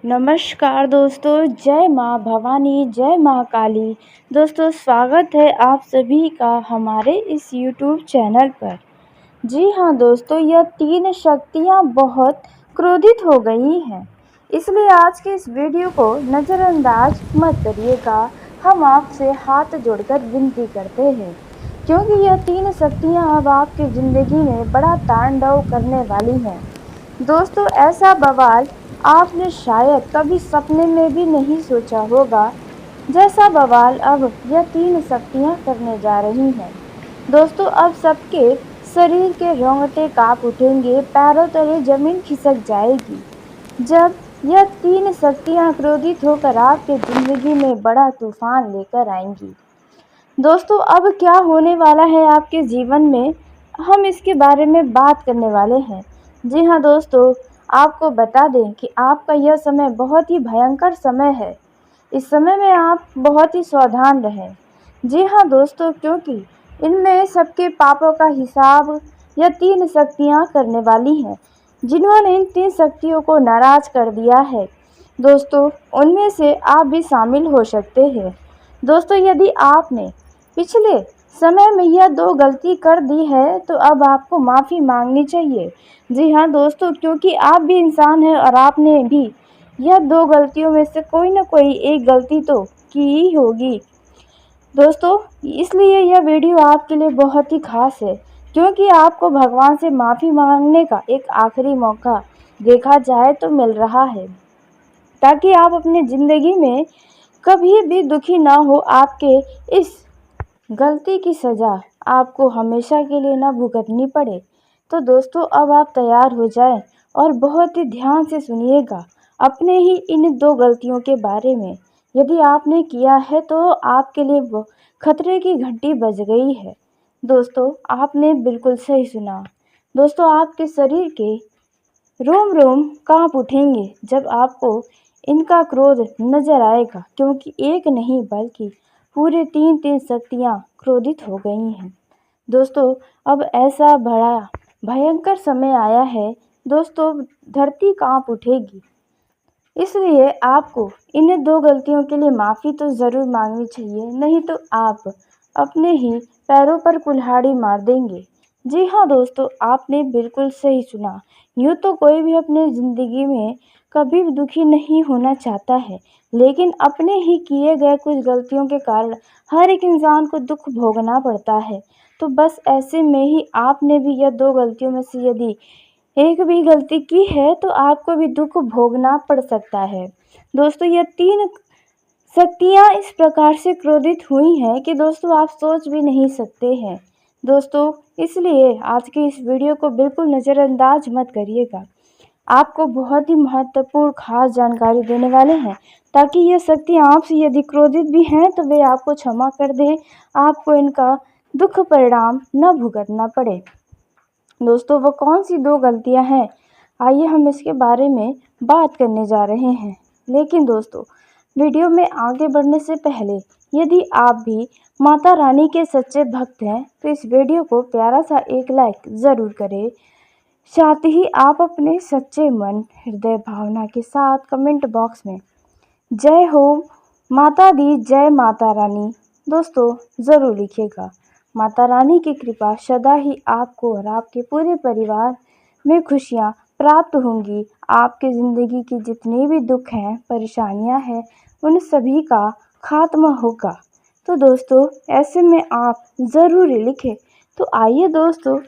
नमस्कार दोस्तों, जय माँ भवानी, जय माँ काली। दोस्तों, स्वागत है आप सभी का हमारे इस यूट्यूब चैनल पर। जी हाँ दोस्तों, यह तीन शक्तियाँ बहुत क्रोधित हो गई हैं, इसलिए आज के इस वीडियो को नज़रअंदाज मत करिएगा। हम आपसे हाथ जोड़कर विनती करते हैं, क्योंकि यह तीन शक्तियाँ अब आपकी ज़िंदगी में बड़ा तांडव करने वाली हैं। दोस्तों, ऐसा बवाल आपने शायद कभी सपने में भी नहीं सोचा होगा, जैसा बवाल अब यह तीन शक्तियाँ करने जा रही हैं। दोस्तों, अब सबके शरीर के रोंगटे काँप उठेंगे, पैरों तले जमीन खिसक जाएगी, जब यह तीन शक्तियाँ क्रोधित होकर आपके ज़िंदगी में बड़ा तूफान लेकर आएंगी। दोस्तों, अब क्या होने वाला है आपके जीवन में, हम इसके बारे में बात करने वाले हैं। जी हाँ दोस्तों, आपको बता दें कि आपका यह समय बहुत ही भयंकर समय है। इस समय में आप बहुत ही सावधान रहें। जी हाँ दोस्तों, क्योंकि इनमें सबके पापों का हिसाब यह तीन शक्तियाँ करने वाली हैं, जिन्होंने इन तीन शक्तियों को नाराज कर दिया है। दोस्तों, उनमें से आप भी शामिल हो सकते हैं। दोस्तों, यदि आपने पिछले समय में यह दो गलती कर दी है, तो अब आपको माफ़ी मांगनी चाहिए। जी हाँ दोस्तों, क्योंकि आप भी इंसान हैं और आपने भी यह दो गलतियों में से कोई ना कोई एक गलती तो की ही होगी। दोस्तों, इसलिए यह वीडियो आपके लिए बहुत ही खास है, क्योंकि आपको भगवान से माफ़ी मांगने का एक आखिरी मौका देखा जाए तो मिल रहा है, ताकि आप अपनी ज़िंदगी में कभी भी दुखी ना हो। आपके इस गलती की सज़ा आपको हमेशा के लिए ना भुगतनी पड़े। तो दोस्तों, अब आप तैयार हो जाएं और बहुत ही ध्यान से सुनिएगा अपने ही इन दो गलतियों के बारे में। यदि आपने किया है तो आपके लिए वो खतरे की घंटी बज गई है। दोस्तों, आपने बिल्कुल सही सुना। दोस्तों, आपके शरीर के रोम रोम कांप उठेंगे जब आपको इनका क्रोध नजर आएगा, क्योंकि एक नहीं बल्कि पूरे तीन तीन शक्तियाँ क्रोधित हो गई हैं। दोस्तों, अब ऐसा बड़ा भयंकर समय आया है। दोस्तों, धरती कांप उठेगी, इसलिए आपको इन दो गलतियों के लिए माफ़ी तो ज़रूर मांगनी चाहिए, नहीं तो आप अपने ही पैरों पर कुल्हाड़ी मार देंगे। जी हाँ दोस्तों, आपने बिल्कुल सही सुना। यूँ तो कोई भी अपने ज़िंदगी में कभी भी दुखी नहीं होना चाहता है, लेकिन अपने ही किए गए कुछ गलतियों के कारण हर एक इंसान को दुख भोगना पड़ता है। तो बस ऐसे में ही आपने भी यह दो गलतियों में से यदि एक भी गलती की है, तो आपको भी दुख भोगना पड़ सकता है। दोस्तों, यह तीन शक्तियाँ इस प्रकार से क्रोधित हुई हैं कि दोस्तों आप सोच भी नहीं सकते हैं। दोस्तों, इसलिए आज की इस वीडियो को बिल्कुल नज़रअंदाज मत करिएगा। आपको बहुत ही महत्वपूर्ण खास जानकारी देने वाले हैं, ताकि ये शक्तियाँ आपसे यदि क्रोधित भी हैं तो वे आपको क्षमा कर दें, आपको इनका दुख परिणाम न भुगतना पड़े। दोस्तों, वो कौन सी दो गलतियां हैं, आइए हम इसके बारे में बात करने जा रहे हैं। लेकिन दोस्तों, वीडियो में आगे बढ़ने से पहले यदि आप भी माता रानी के सच्चे भक्त हैं, तो इस वीडियो को प्यारा सा एक लाइक ज़रूर करें। साथ ही आप अपने सच्चे मन, हृदय, भावना के साथ कमेंट बॉक्स में जय हो माता दी, जय माता रानी दोस्तों ज़रूर लिखिएगा। माता रानी की कृपा सदा ही आपको और आपके पूरे परिवार में खुशियाँ प्राप्त होंगी। आपकी ज़िंदगी की जितने भी दुख हैं, परेशानियाँ हैं, उन सभी का खात्मा होगा। तो दोस्तों, ऐसे में आप ज़रूर लिखें। तो आइए दोस्तों,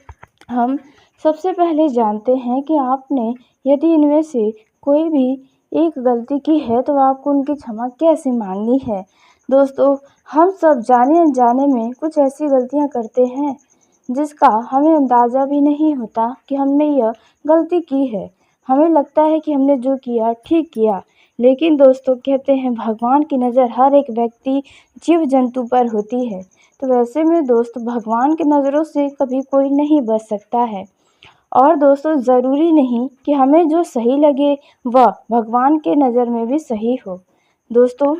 हम सबसे पहले जानते हैं कि आपने यदि इनमें से कोई भी एक गलती की है, तो आपको उनकी क्षमा कैसे मांगनी है। दोस्तों, हम सब जाने अनजाने में कुछ ऐसी गलतियां करते हैं जिसका हमें अंदाज़ा भी नहीं होता कि हमने यह गलती की है। हमें लगता है कि हमने जो किया ठीक किया, लेकिन दोस्तों कहते हैं भगवान की नज़र हर एक व्यक्ति जीव जंतु पर होती है। तो वैसे में दोस्तों, भगवान की नज़रों से कभी कोई नहीं बच सकता है। और दोस्तों, ज़रूरी नहीं कि हमें जो सही लगे वह भगवान के नज़र में भी सही हो। दोस्तों,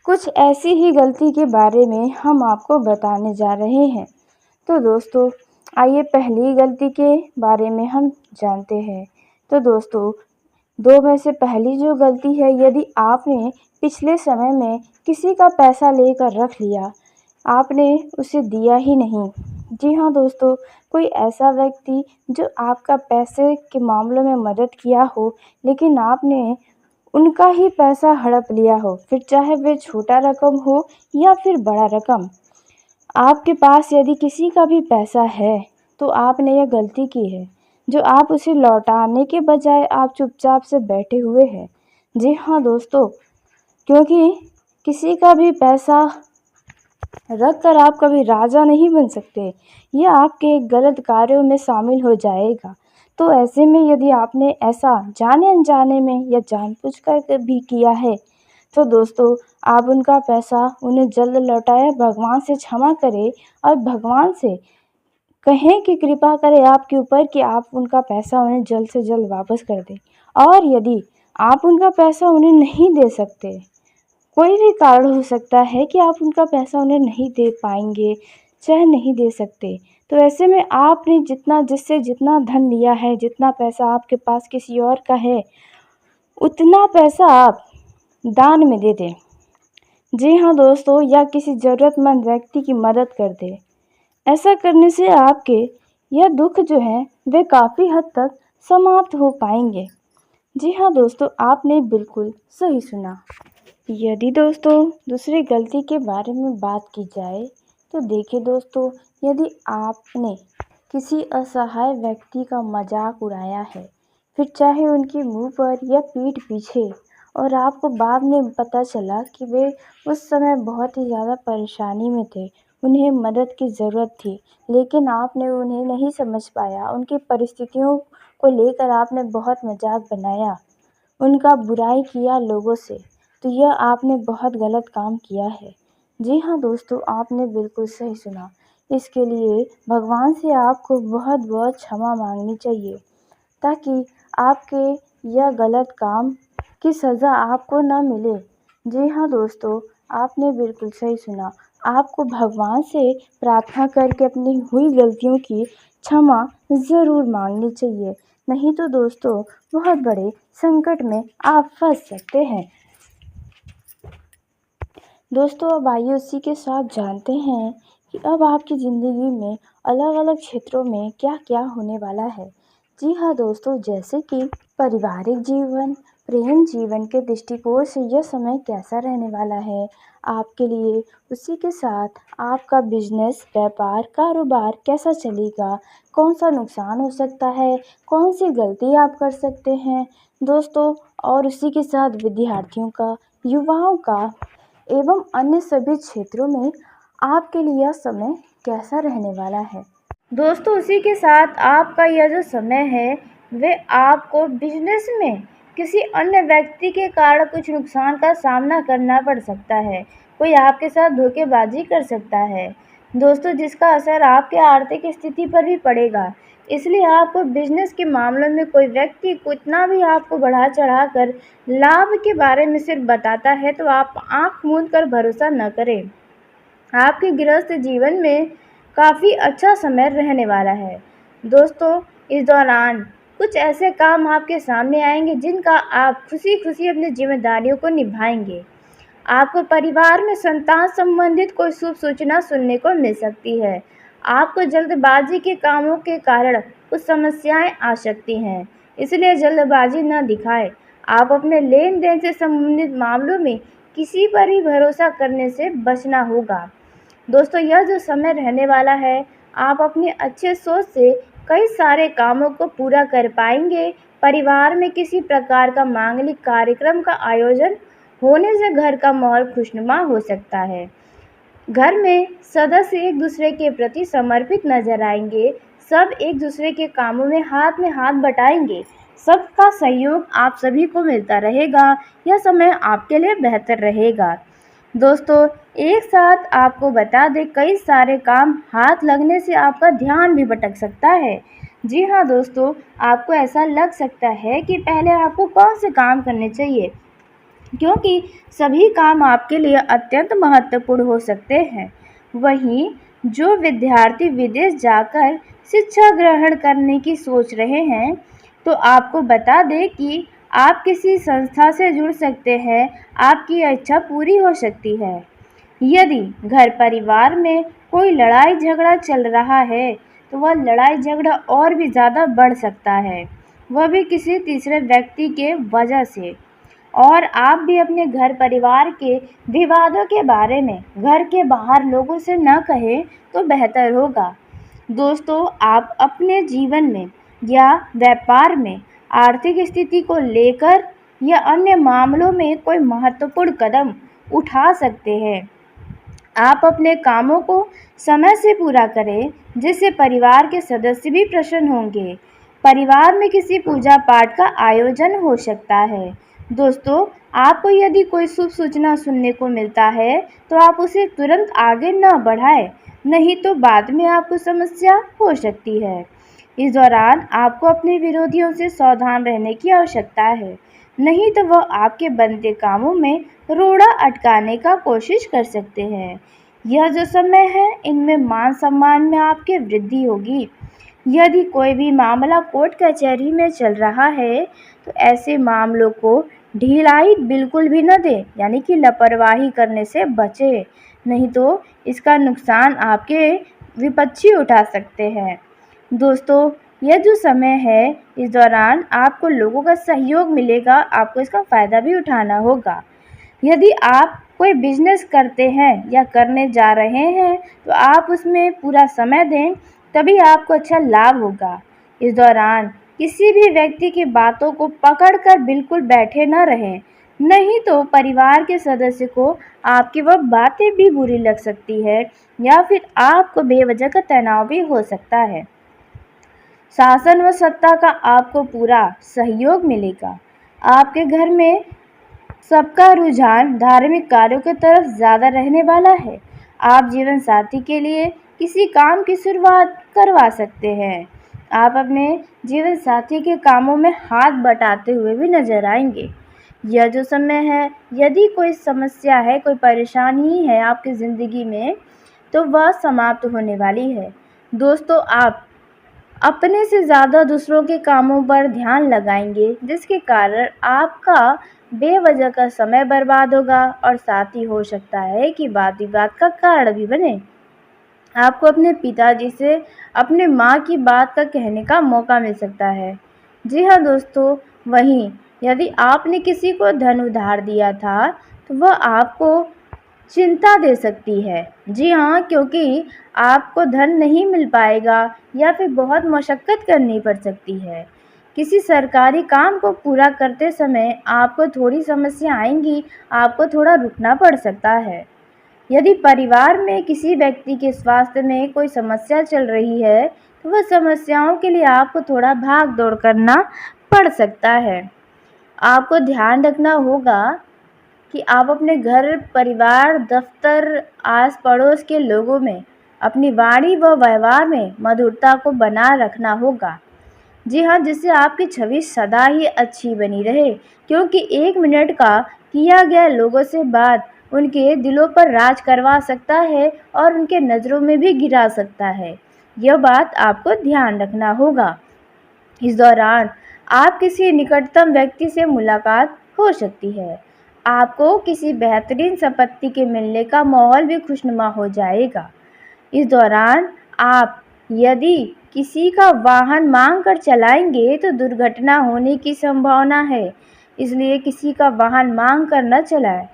कुछ ऐसी ही गलती के बारे में हम आपको बताने जा रहे हैं। तो दोस्तों, आइए पहली गलती के बारे में हम जानते हैं। तो दोस्तों, दो में से पहली जो गलती है, यदि आपने पिछले समय में किसी का पैसा लेकर रख लिया, आपने उसे दिया ही नहीं। जी हाँ दोस्तों, कोई ऐसा व्यक्ति जो आपका पैसे के मामलों में मदद किया हो, लेकिन आपने उनका ही पैसा हड़प लिया हो, फिर चाहे वह छोटा रकम हो या फिर बड़ा रकम। आपके पास यदि किसी का भी पैसा है, तो आपने यह गलती की है, जो आप उसे लौटाने के बजाय आप चुपचाप से बैठे हुए हैं। जी हाँ दोस्तों, क्योंकि किसी का भी पैसा रख कर आप कभी राजा नहीं बन सकते। यह आपके गलत कार्यों में शामिल हो जाएगा। तो ऐसे में यदि आपने ऐसा जाने अनजाने में या जानबूझकर के भी किया है, तो दोस्तों आप उनका पैसा उन्हें जल्द लौटाएं, भगवान से क्षमा करें और भगवान से कहें कि कृपा करें आपके ऊपर कि आप उनका पैसा उन्हें जल्द से जल्द वापस कर दें। और यदि आप उनका पैसा उन्हें नहीं दे सकते, कोई भी कारण हो सकता है कि आप उनका पैसा उन्हें नहीं दे पाएंगे, चाहे नहीं दे सकते, तो ऐसे में आपने जिससे जितना धन लिया है, जितना पैसा आपके पास किसी और का है, उतना पैसा आप दान में दे दें। जी हाँ दोस्तों, या किसी ज़रूरतमंद व्यक्ति की मदद कर दें। ऐसा करने से आपके यह दुख जो है वे काफ़ी हद तक समाप्त हो पाएंगे। जी हाँ दोस्तों, आपने बिल्कुल सही सुना। यदि दोस्तों दूसरी गलती के बारे में बात की जाए, तो देखिए दोस्तों, यदि आपने किसी असहाय व्यक्ति का मजाक उड़ाया है, फिर चाहे उनके मुंह पर या पीठ पीछे, और आपको बाद में पता चला कि वे उस समय बहुत ही ज़्यादा परेशानी में थे, उन्हें मदद की ज़रूरत थी, लेकिन आपने उन्हें नहीं समझ पाया, उनकी परिस्थितियों को लेकर आपने बहुत मजाक बनाया, उनका बुराई किया लोगों से, तो यह आपने बहुत गलत काम किया है। जी हाँ दोस्तों, आपने बिल्कुल सही सुना। इसके लिए भगवान से आपको बहुत बहुत क्षमा मांगनी चाहिए, ताकि आपके यह गलत काम की सज़ा आपको ना मिले। जी हाँ दोस्तों, आपने बिल्कुल सही सुना। आपको भगवान से प्रार्थना करके अपनी हुई गलतियों की क्षमा ज़रूर मांगनी चाहिए, नहीं तो दोस्तों बहुत बड़े संकट में आप फंस सकते हैं। दोस्तों अब आइए उसी के साथ जानते हैं कि अब आपकी ज़िंदगी में अलग अलग क्षेत्रों में क्या क्या होने वाला है। जी हाँ दोस्तों, जैसे कि पारिवारिक जीवन, प्रेम जीवन के दृष्टिकोण से यह समय कैसा रहने वाला है आपके लिए, उसी के साथ आपका बिजनेस, व्यापार, कारोबार कैसा चलेगा, कौन सा नुकसान हो सकता है, कौन सी गलती आप कर सकते हैं दोस्तों, और उसी के साथ विद्यार्थियों का, युवाओं का एवं अन्य सभी क्षेत्रों में आपके लिए यह समय कैसा रहने वाला है। दोस्तों उसी के साथ आपका यह जो समय है, वे आपको बिजनेस में किसी अन्य व्यक्ति के कारण कुछ नुकसान का सामना करना पड़ सकता है। कोई आपके साथ धोखेबाजी कर सकता है दोस्तों, जिसका असर आपके आर्थिक स्थिति पर भी पड़ेगा। इसलिए आपको बिजनेस के मामलों में कोई व्यक्ति कितना भी आपको बढ़ा चढ़ा कर लाभ के बारे में सिर्फ बताता है, तो आप आँख मूंद कर भरोसा न करें। आपके गृहस्थ जीवन में काफ़ी अच्छा समय रहने वाला है दोस्तों। इस दौरान कुछ ऐसे काम आपके सामने आएंगे जिनका आप खुशी खुशी अपनी जिम्मेदारियों को निभाएंगे। आपको परिवार में संतान संबंधित कोई शुभ सूचना सुनने को मिल सकती है। आपको जल्दबाजी के कामों के कारण कुछ समस्याएं आ सकती हैं, इसलिए जल्दबाजी न दिखाएं। आप अपने लेन देन से संबंधित मामलों में किसी पर ही भरोसा करने से बचना होगा। दोस्तों यह जो समय रहने वाला है, आप अपनी अच्छे सोच से कई सारे कामों को पूरा कर पाएंगे। परिवार में किसी प्रकार का मांगलिक कार्यक्रम का आयोजन होने से घर का माहौल खुशनुमा हो सकता है। घर में सदस्य एक दूसरे के प्रति समर्पित नजर आएंगे। सब एक दूसरे के कामों में हाथ बटाएंगे। सबका सहयोग आप सभी को मिलता रहेगा। यह समय आपके लिए बेहतर रहेगा। दोस्तों एक साथ आपको बता दें, कई सारे काम हाथ लगने से आपका ध्यान भी भटक सकता है। जी हाँ दोस्तों, आपको ऐसा लग सकता है कि पहले आपको कौन से काम करने चाहिए, क्योंकि सभी काम आपके लिए अत्यंत महत्वपूर्ण हो सकते हैं। वहीं जो विद्यार्थी विदेश जाकर शिक्षा ग्रहण करने की सोच रहे हैं, तो आपको बता दें कि आप किसी संस्था से जुड़ सकते हैं, आपकी इच्छा पूरी हो सकती है। यदि घर परिवार में कोई लड़ाई झगड़ा चल रहा है तो वह लड़ाई झगड़ा और भी ज़्यादा बढ़ सकता है, वह भी किसी तीसरे व्यक्ति के वजह से। और आप भी अपने घर परिवार के विवादों के बारे में घर के बाहर लोगों से न कहें तो बेहतर होगा। दोस्तों, आप अपने जीवन में या व्यापार में आर्थिक स्थिति को लेकर या अन्य मामलों में कोई महत्वपूर्ण कदम उठा सकते हैं। आप अपने कामों को समय से पूरा करें, जिससे परिवार के सदस्य भी प्रसन्न होंगे। परिवार में किसी पूजा पाठ का आयोजन हो सकता है। दोस्तों, आपको यदि कोई शुभ सूचना सुनने को मिलता है तो आप उसे तुरंत आगे न बढ़ाएं, नहीं तो बाद में आपको समस्या हो सकती है। इस दौरान आपको अपने विरोधियों से सावधान रहने की आवश्यकता है, नहीं तो वह आपके बनते कामों में रोड़ा अटकाने का कोशिश कर सकते हैं। यह जो समय है, इनमें मान सम्मान में आपके वृद्धि होगी। यदि कोई भी मामला कोर्ट कचहरी में चल रहा है तो ऐसे मामलों को ढिलाई बिल्कुल भी न दें, यानी कि लापरवाही करने से बचें, नहीं तो इसका नुकसान आपके विपक्षी उठा सकते हैं। दोस्तों, यह जो समय है, इस दौरान आपको लोगों का सहयोग मिलेगा, आपको इसका फ़ायदा भी उठाना होगा। यदि आप कोई बिजनेस करते हैं या करने जा रहे हैं तो आप उसमें पूरा समय दें, तभी आपको अच्छा लाभ होगा। इस दौरान किसी भी व्यक्ति की बातों को पकड़कर बिल्कुल बैठे न रहें, नहीं तो परिवार के सदस्य को आपकी वह बातें भी बुरी लग सकती है या फिर आपको बेवजह का तनाव भी हो सकता है। शासन व सत्ता का आपको पूरा सहयोग मिलेगा। आपके घर में सबका रुझान धार्मिक कार्यों की तरफ ज़्यादा रहने वाला है। आप जीवन साथी के लिए किसी काम की शुरुआत करवा सकते हैं। आप अपने जीवन साथी के कामों में हाथ बटाते हुए भी नजर आएंगे। यह जो समय है, यदि कोई समस्या है, कोई परेशानी है आपकी ज़िंदगी में, तो वह समाप्त होने वाली है। दोस्तों, आप अपने से ज़्यादा दूसरों के कामों पर ध्यान लगाएंगे, जिसके कारण आपका बेवजह का समय बर्बाद होगा और साथ ही हो सकता है कि वाद विवाद का कारण भी बने। आपको अपने पिताजी से अपने माँ की बात का कहने का मौका मिल सकता है। जी हाँ दोस्तों, वहीं यदि आपने किसी को धन उधार दिया था तो वह आपको चिंता दे सकती है। जी हाँ, क्योंकि आपको धन नहीं मिल पाएगा या फिर बहुत मशक्क़त करनी पड़ सकती है। किसी सरकारी काम को पूरा करते समय आपको थोड़ी समस्या आएंगी, आपको थोड़ा रुकना पड़ सकता है। यदि परिवार में किसी व्यक्ति के स्वास्थ्य में कोई समस्या चल रही है तो वह समस्याओं के लिए आपको थोड़ा भाग दौड़ करना पड़ सकता है। आपको ध्यान रखना होगा कि आप अपने घर परिवार, दफ्तर, आस पड़ोस के लोगों में अपनी वाणी व व्यवहार में मधुरता को बनाए रखना होगा। जी हाँ, जिससे आपकी छवि सदा ही अच्छी बनी रहे, क्योंकि 1 मिनट का किया गया लोगों से बात उनके दिलों पर राज करवा सकता है और उनके नज़रों में भी गिरा सकता है। यह बात आपको ध्यान रखना होगा। इस दौरान आप किसी निकटतम व्यक्ति से मुलाकात हो सकती है। आपको किसी बेहतरीन संपत्ति के मिलने का माहौल भी खुशनुमा हो जाएगा। इस दौरान आप यदि किसी का वाहन मांग कर चलाएंगे तो दुर्घटना होने की संभावना है, इसलिए किसी का वाहन मांग कर न चलाएं।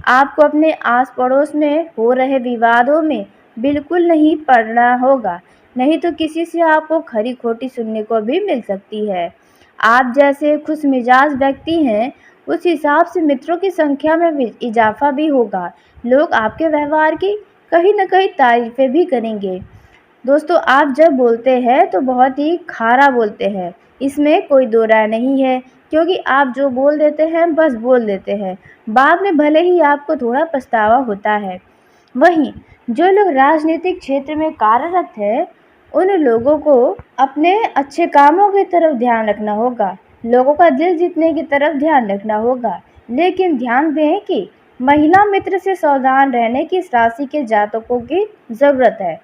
आपको अपने आस पड़ोस में हो रहे विवादों में बिल्कुल नहीं पड़ना होगा, नहीं तो किसी से आपको खरी खोटी सुनने को भी मिल सकती है। आप जैसे खुश मिजाज व्यक्ति हैं, उस हिसाब से मित्रों की संख्या में भी इजाफा भी होगा। लोग आपके व्यवहार की कहीं न कहीं तारीफ़ें भी करेंगे। दोस्तों, आप जब बोलते हैं तो बहुत ही खारा बोलते हैं, इसमें कोई दो राय नहीं है, क्योंकि आप जो बोल देते हैं बस बोल देते हैं, बाद में भले ही आपको थोड़ा पछतावा होता है। वहीं जो लोग राजनीतिक क्षेत्र में कार्यरत हैं, उन लोगों को अपने अच्छे कामों की तरफ ध्यान रखना होगा, लोगों का दिल जीतने की तरफ ध्यान रखना होगा। लेकिन ध्यान दें कि महिला मित्र से सावधान रहने की इस राशि के जातकों की ज़रूरत है,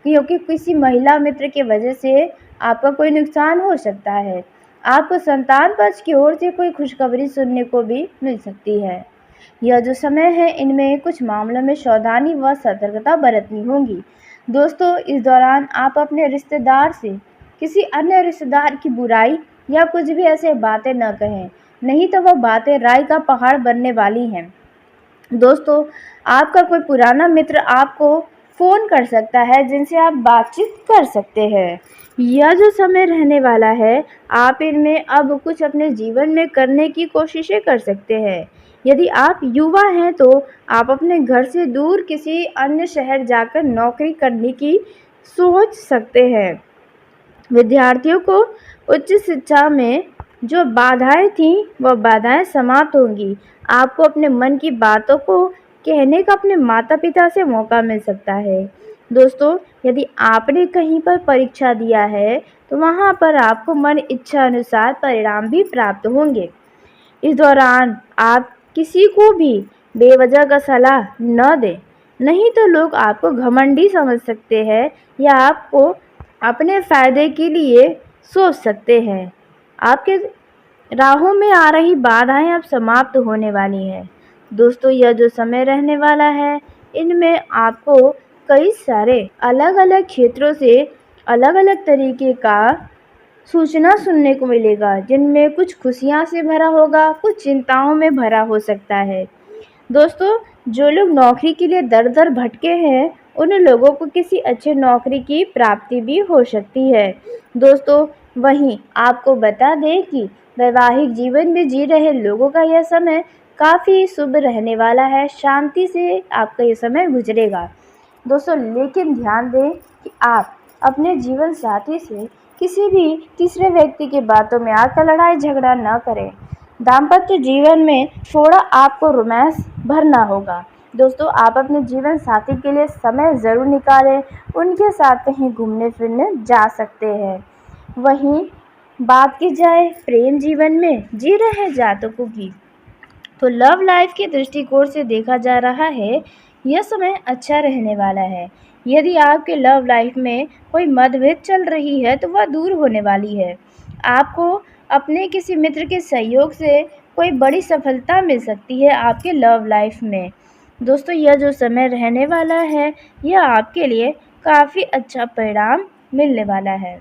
क्योंकि किसी महिला मित्र की वजह से आपका कोई नुकसान हो सकता है। आपको संतान पक्ष की ओर से कोई खुशखबरी सुनने को भी मिल सकती है। यह जो समय है, इनमें कुछ मामलों में सावधानी व सतर्कता बरतनी होगी। दोस्तों, इस दौरान आप अपने रिश्तेदार से किसी अन्य रिश्तेदार की बुराई या कुछ भी ऐसे बातें न कहें, नहीं तो वह बातें राई का पहाड़ बनने वाली हैं। दोस्तों, आपका कोई पुराना मित्र आपको फ़ोन कर सकता है, जिनसे आप बातचीत कर सकते हैं। यह जो समय रहने वाला है, आप इनमें अब कुछ अपने जीवन में करने की कोशिशें कर सकते हैं। यदि आप युवा हैं तो आप अपने घर से दूर किसी अन्य शहर जाकर नौकरी करने की सोच सकते हैं। विद्यार्थियों को उच्च शिक्षा में जो बाधाएं थीं, वह बाधाएं समाप्त होंगी। आपको अपने मन की बातों को कहने का अपने माता-पिता से मौका मिल सकता है। दोस्तों, यदि आपने कहीं पर परीक्षा दिया है, तो वहाँ पर आपको मन इच्छा अनुसार परिणाम भी प्राप्त होंगे। इस दौरान आप किसी को भी बेवजह का सलाह न दें, नहीं तो लोग आपको घमंडी समझ सकते हैं या आपको अपने फ़ायदे के लिए सोच सकते हैं। आपके राहों में आ रही बाधाएं अब समाप्त होने वाली हैं। दोस्तों, यह जो समय रहने वाला है, इनमें आपको कई सारे अलग-अलग क्षेत्रों से अलग-अलग तरीके का सूचना सुनने को मिलेगा, जिनमें कुछ खुशियाँ से भरा होगा, कुछ चिंताओं में भरा हो सकता है। दोस्तों, जो लोग नौकरी के लिए दर-दर भटके हैं, उन लोगों को किसी अच्छी नौकरी की प्राप्ति भी हो सकती है। दोस्तों, वहीं आपको बता दें कि वैवाहिक जीवन में जी रहे लोगों का यह समय काफ़ी शुभ रहने वाला है। शांति से आपका ये समय गुजरेगा। दोस्तों, लेकिन ध्यान दें कि आप अपने जीवन साथी से किसी भी तीसरे व्यक्ति की बातों में आकर लड़ाई झगड़ा न करें। दाम्पत्य जीवन में थोड़ा आपको रोमांस भरना होगा। दोस्तों, आप अपने जीवन साथी के लिए समय ज़रूर निकालें, उनके साथ कहीं घूमने फिरने जा सकते हैं। वहीं बात की जाए प्रेम जीवन में जी रहे जातकों की, तो लव लाइफ के दृष्टिकोण से देखा जा रहा है, यह समय अच्छा रहने वाला है। यदि आपके लव लाइफ में कोई मतभेद चल रही है, तो वह दूर होने वाली है। आपको अपने किसी मित्र के सहयोग से कोई बड़ी सफलता मिल सकती है आपके लव लाइफ में। दोस्तों, यह जो समय रहने वाला है, यह आपके लिए काफ़ी अच्छा परिणाम मिलने वाला है।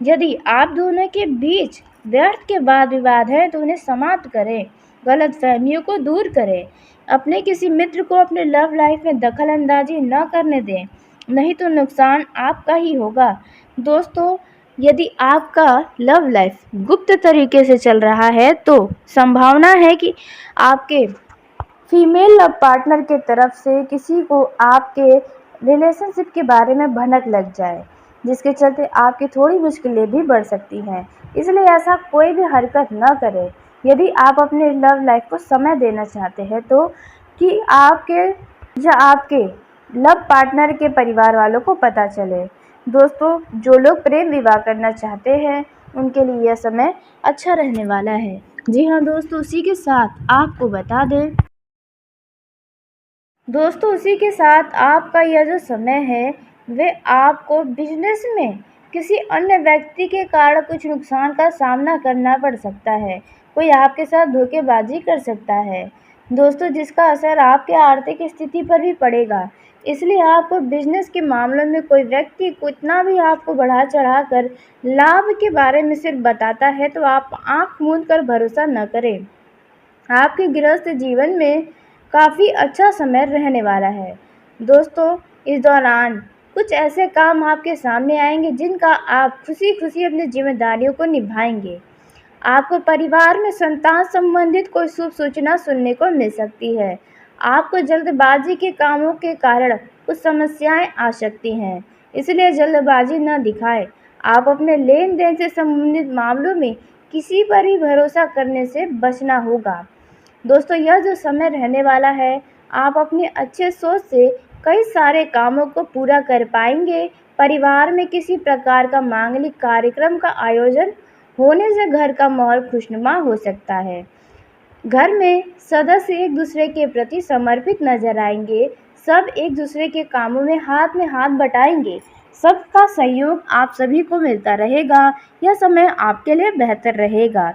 यदि आप दोनों के बीच व्यर्थ के वाद विवाद हैं, तो उन्हें समाप्त करें, गलतफहमियों को दूर करें। अपने किसी मित्र को अपने लव लाइफ में दखल अंदाजी न करने दें, नहीं तो नुकसान आपका ही होगा। दोस्तों, यदि आपका लव लाइफ गुप्त तरीके से चल रहा है, तो संभावना है कि आपके फीमेल लव पार्टनर के तरफ से किसी को आपके रिलेशनशिप के बारे में भनक लग जाए, जिसके चलते आपकी थोड़ी मुश्किलें भी बढ़ सकती हैं। इसलिए ऐसा कोई भी हरकत न करें। यदि आप अपने लव लाइफ को समय देना चाहते हैं, तो कि आपके लव पार्टनर के परिवार वालों को पता चले। दोस्तों, जो लोग प्रेम विवाह करना चाहते हैं, उनके लिए यह समय अच्छा रहने वाला है। जी हाँ दोस्तों, उसी के साथ आपको बता दें, दोस्तों उसी के साथ आपका यह जो समय है, वे आपको बिजनेस में किसी अन्य व्यक्ति के कारण कुछ नुकसान का सामना करना पड़ सकता है। कोई आपके साथ धोखेबाजी कर सकता है दोस्तों, जिसका असर आपके आर्थिक स्थिति पर भी पड़ेगा। इसलिए आपको बिजनेस के मामलों में कोई व्यक्ति कितना भी आपको बढ़ा चढ़ा कर लाभ के बारे में सिर्फ बताता है, तो आप आँख मूंद कर भरोसा न करें। आपके गृहस्थ जीवन में काफ़ी अच्छा समय रहने वाला है। दोस्तों, इस दौरान कुछ ऐसे काम आपके सामने आएंगे, जिनका आप खुशी-खुशी अपनी जिम्मेदारियों को निभाएंगे। आपको परिवार में संतान संबंधित कोई शुभ सूचना सुनने को मिल सकती है। आपको जल्दबाजी के कामों के कारण कुछ समस्याएं आ सकती हैं, इसलिए जल्दबाजी न दिखाएं। आप अपने लेन-देन से संबंधित मामलों में किसी पर ही भरोसा करने से बचना होगा। दोस्तों, यह जो समय रहने वाला है, आप अपनी अच्छे सोच से कई सारे कामों को पूरा कर पाएंगे। परिवार में किसी प्रकार का मांगलिक कार्यक्रम का आयोजन होने से घर का माहौल खुशनुमा हो सकता है। घर में सदस्य एक दूसरे के प्रति समर्पित नजर आएंगे। सब एक दूसरे के कामों में हाथ बटाएंगे। सबका सहयोग आप सभी को मिलता रहेगा। यह समय आपके लिए बेहतर रहेगा।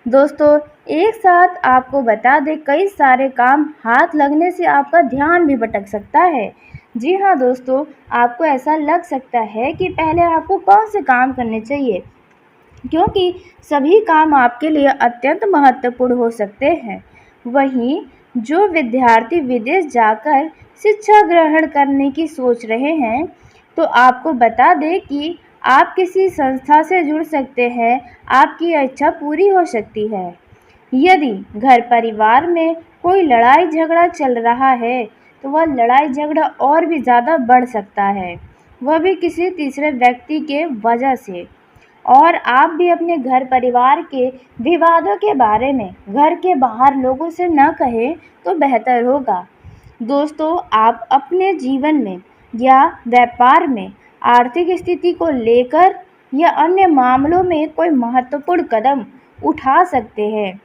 दोस्तों, एक साथ आपको बता दें, कई सारे काम हाथ लगने से आपका ध्यान भी भटक सकता है। जी हाँ दोस्तों, आपको ऐसा लग सकता है कि पहले आपको कौन से काम करने चाहिए, क्योंकि सभी काम आपके लिए अत्यंत महत्वपूर्ण हो सकते हैं। वहीं जो विद्यार्थी विदेश जाकर शिक्षा ग्रहण करने की सोच रहे हैं, तो आपको बता दें कि आप किसी संस्था से जुड़ सकते हैं, आपकी इच्छा पूरी हो सकती है। यदि घर परिवार में कोई लड़ाई झगड़ा चल रहा है, तो वह लड़ाई झगड़ा और भी ज़्यादा बढ़ सकता है, वह भी किसी तीसरे व्यक्ति के वजह से। और आप भी अपने घर परिवार के विवादों के बारे में घर के बाहर लोगों से न कहें तो बेहतर होगा। दोस्तों, आप अपने जीवन में या व्यापार में आर्थिक स्थिति को लेकर या अन्य मामलों में कोई महत्वपूर्ण कदम उठा सकते हैं।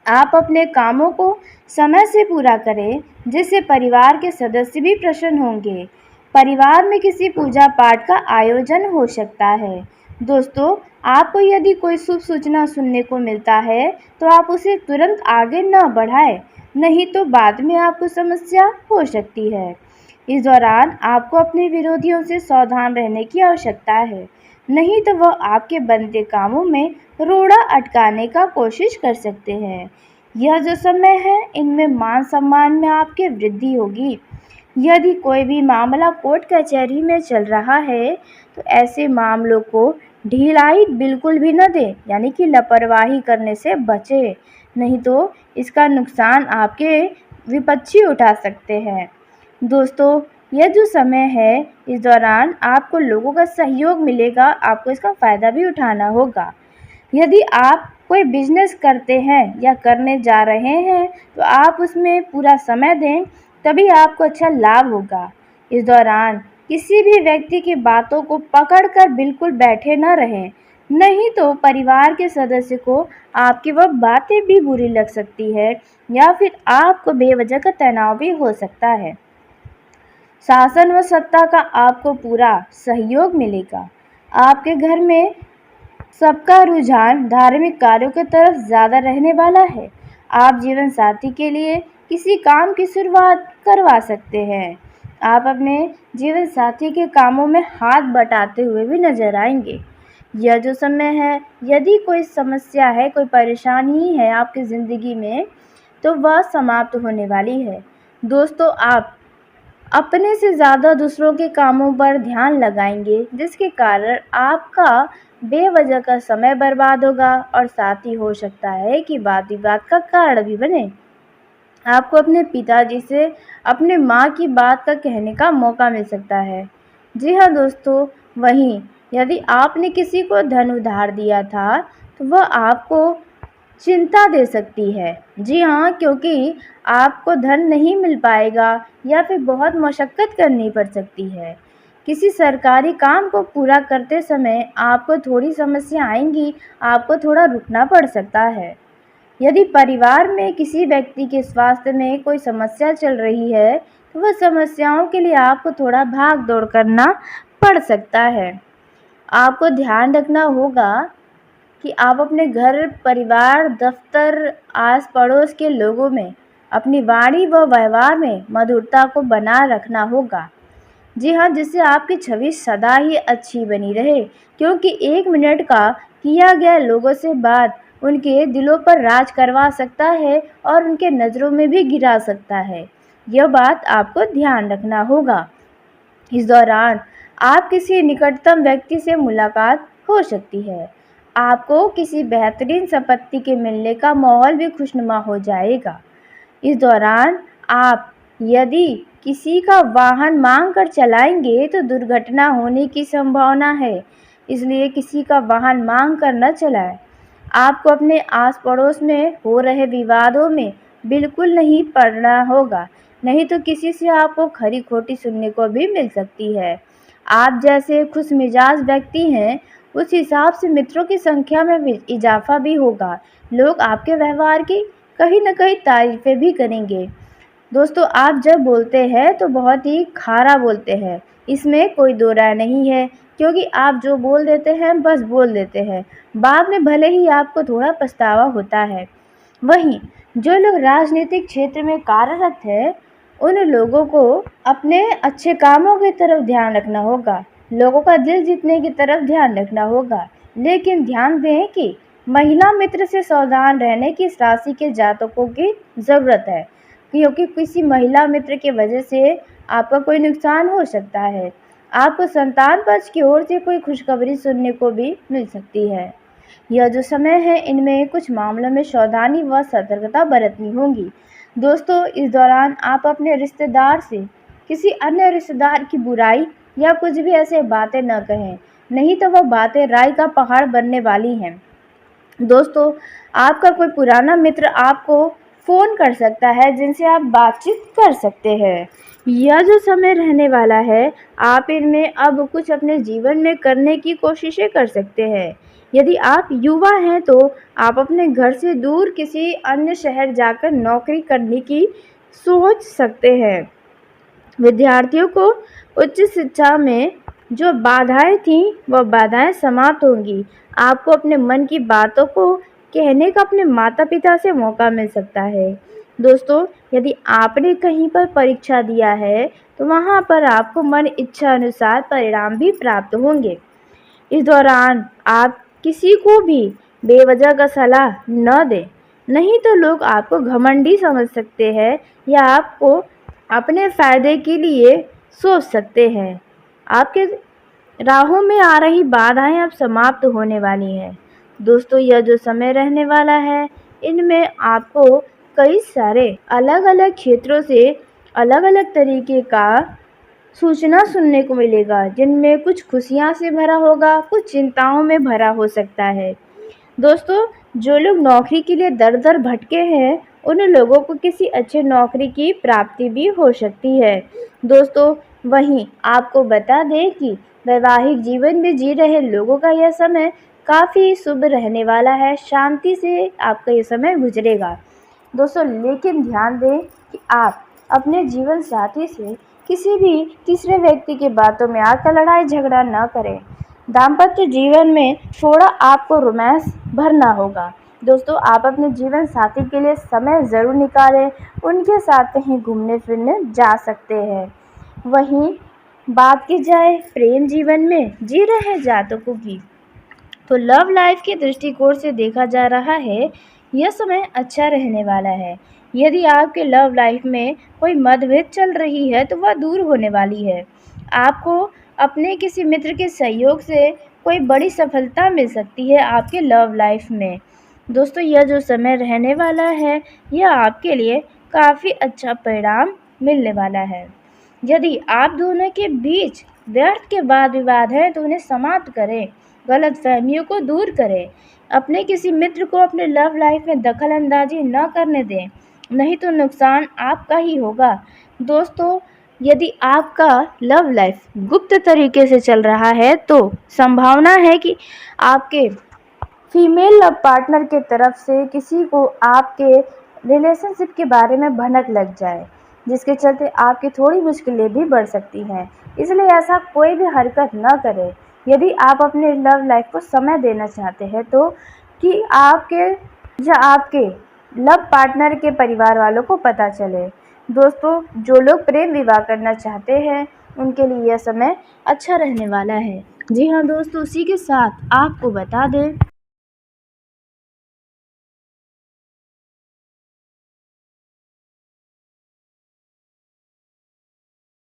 आप अपने कामों को समय से पूरा करें, जिससे परिवार के सदस्य भी प्रसन्न होंगे। परिवार में किसी पूजा पाठ का आयोजन हो सकता है। दोस्तों, आपको यदि कोई शुभ सूचना सुनने को मिलता है, तो आप उसे तुरंत आगे न बढ़ाएं, नहीं तो बाद में आपको समस्या हो सकती है। इस दौरान आपको अपने विरोधियों से सावधान रहने की आवश्यकता है, नहीं तो वह आपके बनते कामों में रोड़ा अटकाने का कोशिश कर सकते हैं। यह जो समय है, इनमें मान सम्मान में आपकी वृद्धि होगी। यदि कोई भी मामला कोर्ट कचहरी में चल रहा है, तो ऐसे मामलों को ढिलाई बिल्कुल भी न दें, यानी कि लापरवाही करने से बचें, नहीं तो इसका नुकसान आपके विपक्षी उठा सकते हैं। दोस्तों, यह जो समय है, इस दौरान आपको लोगों का सहयोग मिलेगा, आपको इसका फ़ायदा भी उठाना होगा। यदि आप कोई बिजनेस करते हैं या करने जा रहे हैं, तो आप उसमें पूरा समय दें, तभी आपको अच्छा लाभ होगा। इस दौरान किसी भी व्यक्ति की बातों को पकड़कर बिल्कुल बैठे न रहें, नहीं तो परिवार के सदस्य को आपकी वह बातें भी बुरी लग सकती है या फिर आपको बेवजह का तनाव भी हो सकता है। शासन व सत्ता का आपको पूरा सहयोग मिलेगा। आपके घर में सबका रुझान धार्मिक कार्यों की तरफ ज़्यादा रहने वाला है। आप जीवन साथी के लिए किसी काम की शुरुआत करवा सकते हैं। आप अपने जीवन साथी के कामों में हाथ बटाते हुए भी नजर आएंगे। यह जो समय है, यदि कोई समस्या है, कोई परेशानी है आपकी ज़िंदगी में, तो वह समाप्त होने वाली है। दोस्तों, आप अपने से ज़्यादा दूसरों के कामों पर ध्यान लगाएंगे, जिसके कारण आपका बेवजह का समय बर्बाद होगा और साथ ही हो सकता है कि वाद विवाद का कारण भी बने। आपको अपने पिताजी से अपने माँ की बात का कहने का मौका मिल सकता है। जी हाँ दोस्तों, वहीं यदि आपने किसी को धन उधार दिया था, तो वह आपको चिंता दे सकती है। जी हाँ, क्योंकि आपको धन नहीं मिल पाएगा या फिर बहुत मशक्क़त करनी पड़ सकती है। किसी सरकारी काम को पूरा करते समय आपको थोड़ी समस्या आएंगी, आपको थोड़ा रुकना पड़ सकता है। यदि परिवार में किसी व्यक्ति के स्वास्थ्य में कोई समस्या चल रही है, तो वह समस्याओं के लिए आपको थोड़ा भाग दौड़ करना पड़ सकता है। आपको ध्यान रखना होगा कि आप अपने घर परिवार, दफ्तर, आस पड़ोस के लोगों में अपनी वाणी व व्यवहार में मधुरता को बना रखना होगा। जी हाँ, जिससे आपकी छवि सदा ही अच्छी बनी रहे, क्योंकि 1 मिनट का किया गया लोगों से बात उनके दिलों पर राज करवा सकता है और उनके नज़रों में भी गिरा सकता है। यह बात आपको ध्यान रखना होगा। इस दौरान आप किसी निकटतम व्यक्ति से मुलाकात हो सकती है। आपको किसी बेहतरीन संपत्ति के मिलने का माहौल भी खुशनुमा हो जाएगा। इस दौरान आप यदि किसी का वाहन मांग कर चलाएंगे, तो दुर्घटना होने की संभावना है, इसलिए किसी का वाहन मांग कर न चलाएं। आपको अपने आस पड़ोस में हो रहे विवादों में बिल्कुल नहीं पड़ना होगा, नहीं तो किसी से आपको खरी खोटी सुनने को भी मिल सकती है। आप जैसे खुशमिजाज व्यक्ति हैं, उस हिसाब से मित्रों की संख्या में भी इजाफा भी होगा। लोग आपके व्यवहार की कहीं न कहीं तारीफ़ें भी करेंगे। दोस्तों, आप जब बोलते हैं तो बहुत ही खारा बोलते हैं, इसमें कोई दो राय नहीं है, क्योंकि आप जो बोल देते हैं बस बोल देते हैं, बाद में भले ही आपको थोड़ा पछतावा होता है। वहीं जो लोग राजनीतिक क्षेत्र में कार्यरत हैं, उन लोगों को अपने अच्छे कामों की तरफ ध्यान रखना होगा, लोगों का दिल जीतने की तरफ ध्यान रखना होगा। लेकिन ध्यान दें कि महिला मित्र से सावधान रहने की इस राशि के जातकों की ज़रूरत है, क्योंकि किसी महिला मित्र की वजह से आपका कोई नुकसान हो सकता है। आपको संतान पक्ष की ओर से कोई खुशखबरी सुनने को भी मिल सकती है। यह जो समय है, इनमें कुछ मामलों में सावधानी व सतर्कता बरतनी होगी। दोस्तों, इस दौरान आप अपने रिश्तेदार से किसी अन्य रिश्तेदार की बुराई या कुछ भी ऐसे बातें न कहें, नहीं तो वह बातें राई का पहाड़ बनने वाली हैं। दोस्तों, आपका कोई पुराना मित्र आपको फ़ोन कर सकता है, जिनसे आप बातचीत कर सकते हैं। यह जो समय रहने वाला है, आप इनमें अब कुछ अपने जीवन में करने की कोशिशें कर सकते हैं। यदि आप युवा हैं तो आप अपने घर से दूर किसी अन्य शहर जाकर नौकरी करने की सोच सकते हैं। विद्यार्थियों को उच्च शिक्षा में जो बाधाएं थीं, वह बाधाएं समाप्त होंगी। आपको अपने मन की बातों को कहने का अपने माता पिता से मौका मिल सकता है। दोस्तों, यदि आपने कहीं पर परीक्षा दिया है, तो वहाँ पर आपको मन इच्छा अनुसार परिणाम भी प्राप्त होंगे। इस दौरान आप किसी को भी बेवजह का सलाह न दें, नहीं तो लोग आपको घमंडी समझ सकते हैं या आपको अपने फ़ायदे के लिए सोच सकते हैं। आपके राहों में आ रही बाधाएं अब समाप्त होने वाली हैं। दोस्तों, यह जो समय रहने वाला है, इनमें आपको कई सारे अलग-अलग क्षेत्रों से अलग-अलग तरीके का सूचना सुनने को मिलेगा, जिनमें कुछ खुशियाँ से भरा होगा, कुछ चिंताओं में भरा हो सकता है। दोस्तों, जो लोग नौकरी के लिए दर-दर भटके हैं, उन लोगों को किसी अच्छे नौकरी की प्राप्ति भी हो सकती है। दोस्तों, वहीं आपको बता दें कि वैवाहिक जीवन में जी रहे लोगों का यह समय काफ़ी शुभ रहने वाला है, शांति से आपका ये समय गुजरेगा। दोस्तों, लेकिन ध्यान दें कि आप अपने जीवन साथी से किसी भी तीसरे व्यक्ति की बातों में आकर लड़ाई झगड़ा न करें। दाम्पत्य जीवन में थोड़ा आपको रोमांस भरना होगा। दोस्तों, आप अपने जीवन साथी के लिए समय ज़रूर निकालें, उनके साथ कहीं घूमने फिरने जा सकते हैं। वहीं बात की जाए प्रेम जीवन में जी रहे जातकों की, तो लव लाइफ के दृष्टिकोण से देखा जा रहा है, यह समय अच्छा रहने वाला है। यदि आपके लव लाइफ में कोई मतभेद चल रही है, तो वह दूर होने वाली है। आपको अपने किसी मित्र के सहयोग से कोई बड़ी सफलता मिल सकती है आपके लव लाइफ में। दोस्तों, यह जो समय रहने वाला है, यह आपके लिए काफ़ी अच्छा परिणाम मिलने वाला है। यदि आप दोनों के बीच व्यर्थ के वाद विवाद हैं, तो उन्हें समाप्त करें, गलतफहमियों को दूर करें। अपने किसी मित्र को अपने लव लाइफ में दखल अंदाजी न करने दें, नहीं तो नुकसान आपका ही होगा। दोस्तों, यदि आपका लव लाइफ गुप्त तरीके से चल रहा है, तो संभावना है कि आपके फीमेल लव पार्टनर के तरफ से किसी को आपके रिलेशनशिप के बारे में भनक लग जाए, जिसके चलते आपकी थोड़ी मुश्किलें भी बढ़ सकती हैं। इसलिए ऐसा कोई भी हरकत न करें। यदि आप अपने लव लाइफ को समय देना चाहते हैं, तो कि आपके लव पार्टनर के परिवार वालों को पता चले। दोस्तों, जो लोग प्रेम विवाह करना चाहते हैं, उनके लिए यह समय अच्छा रहने वाला है। जी हाँ दोस्तों, उसी के साथ आपको बता दें